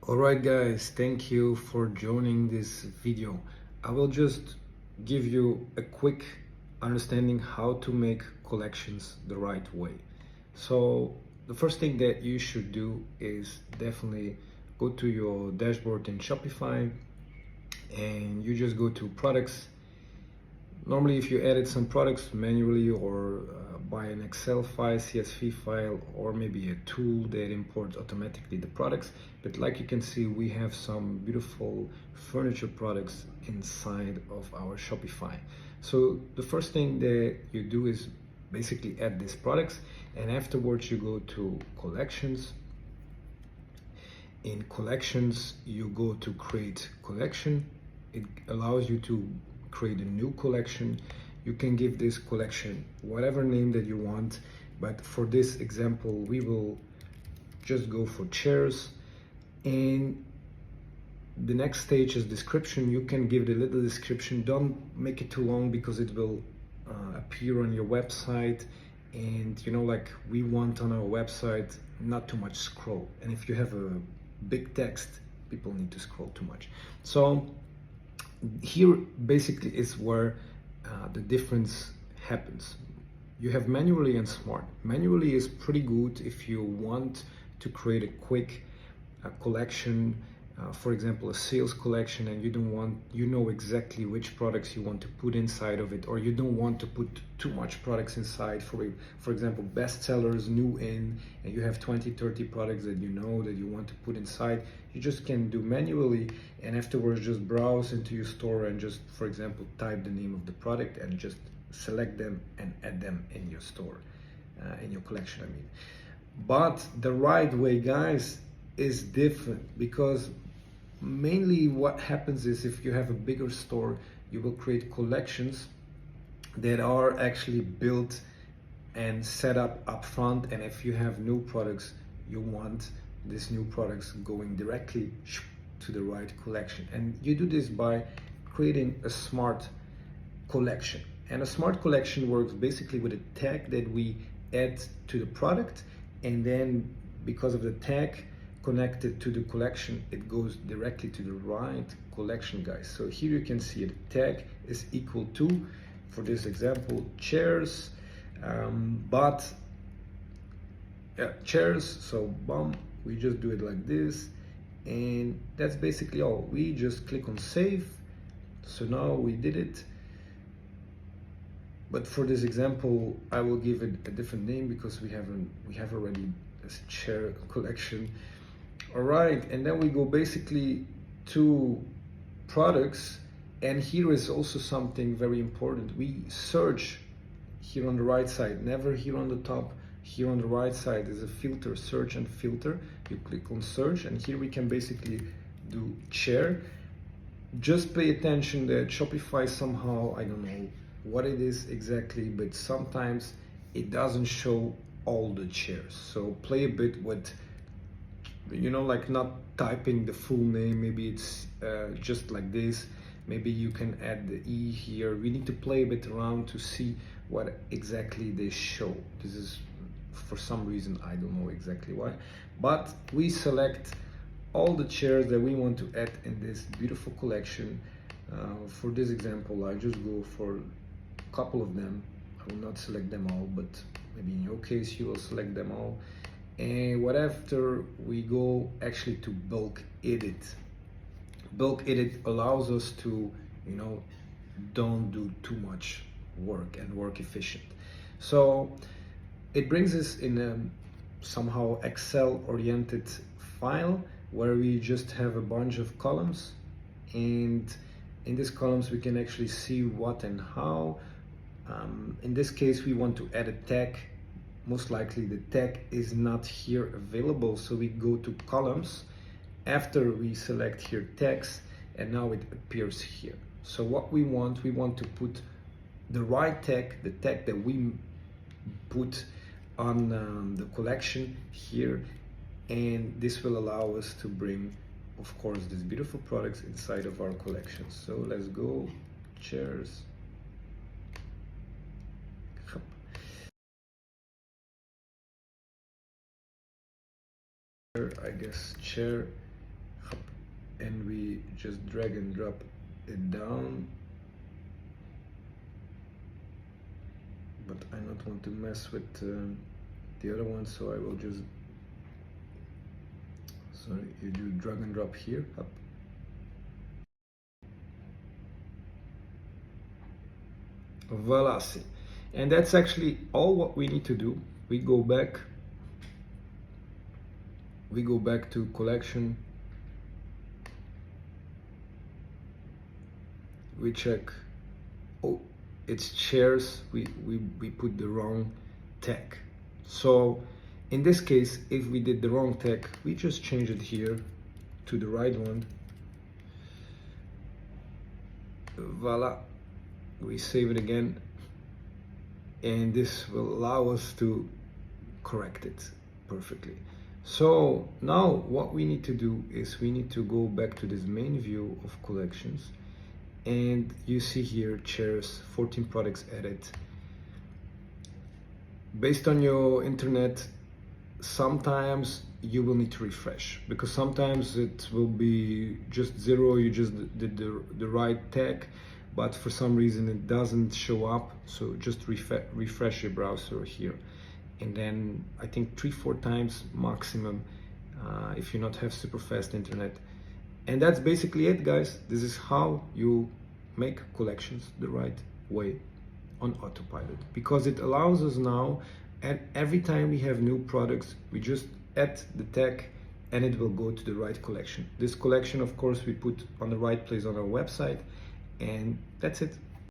Alright guys, thank you for joining this video. I will just give you a quick understanding how to make collections the right way. So the first thing that you should do is definitely go to your dashboard in Shopify and you just go to products. Normally, if you edit some products manually or by an Excel file, CSV file, or maybe a tool that imports automatically the products, but like you can see, we have some beautiful furniture products inside of our Shopify. So the first thing that you do is basically add these products, and afterwards you go to collections. In collections, you go to create collection. It allows you to create a new collection. You can give this collection whatever name that you want, but for this example we will just go for chairs. And the next stage is description. You can give the little description. Don't make it too long because it will appear on your website, and like we want on our website not too much scroll, and if you have a big text, people need to scroll too much. So here basically is where the difference happens. You have manually and smart. Manually is pretty good if you want to create a quick collection, for example a sales collection, and you know exactly which products you want to put inside of it, or you don't want to put too much products inside. For example, bestsellers, new in, and you have 20-30 products that that you want to put inside. You just can do manually, and afterwards just browse into your store and just, for example, type the name of the product and just select them and add them in your store, in your collection I mean. But the right way, guys, is different, because mainly what happens is if you have a bigger store, you will create collections that are actually built and set up front, and if you have new products, you want these new products going directly to the right collection. And you do this by creating a smart collection. And a smart collection works basically with a tag that we add to the product, and then because of the tag connected to the collection, it goes directly to the right collection, guys. So here you can see the tag is equal to, for this example, chairs, chairs. So boom, we just do it like this, and that's basically all. We just click on save. So now we did it, but for this example I will give it a different name because we have already a chair collection. All right, and then we go basically to products, and here is also something very important. We search here on the right side, never here on the top. Here on the right side is a filter, search and filter. You click on search, and here we can basically do chair. Just pay attention that Shopify somehow, I don't know what it is exactly, but sometimes it doesn't show all the chairs. So play a bit with, like not typing the full name. Maybe it's just like this. Maybe you can add the E here. We need to play a bit around to see what exactly they show. This is for some reason, I don't know exactly why, but we select all the chairs that we want to add in this beautiful collection. For this example, I just go for a couple of them. I will not select them all, but maybe in your case you will select them all. And what after we go actually to bulk edit. Bulk edit allows us to, don't do too much work and work efficient. So it brings us in a somehow Excel oriented file where we just have a bunch of columns, and in these columns we can actually see what and how. In this case we want to add a tag. Most likely the tag is not here available, so we go to columns. After we select here text, and now it appears here. So what we want to put the right tag, the tag that we put on the collection here, and this will allow us to bring, of course, these beautiful products inside of our collection. So let's go chairs. I guess chair and we just drag and drop it down. But I don't want to mess with the other one, so I will just, you do drag and drop here, up. Voila, see. And that's actually all what we need to do. We go back to collection, we check, oh, it's chairs, we put the wrong tag. So in this case, if we did the wrong tag, we just change it here to the right one. Voila, we save it again, and this will allow us to correct it perfectly. So now what we need to do is we need to go back to this main view of collections, and you see here chairs, 14 products added. Based on your internet, sometimes you will need to refresh, because sometimes it will be just 0, you just did the right tag, but for some reason it doesn't show up. So just refresh your browser here, and then I think 3-4 times maximum if you not have super fast internet. And that's basically it, guys. This is how you make collections the right way on autopilot, because it allows us now, and every time we have new products, we just add the tag and it will go to the right collection. This collection, of course, we put on the right place on our website, and that's it.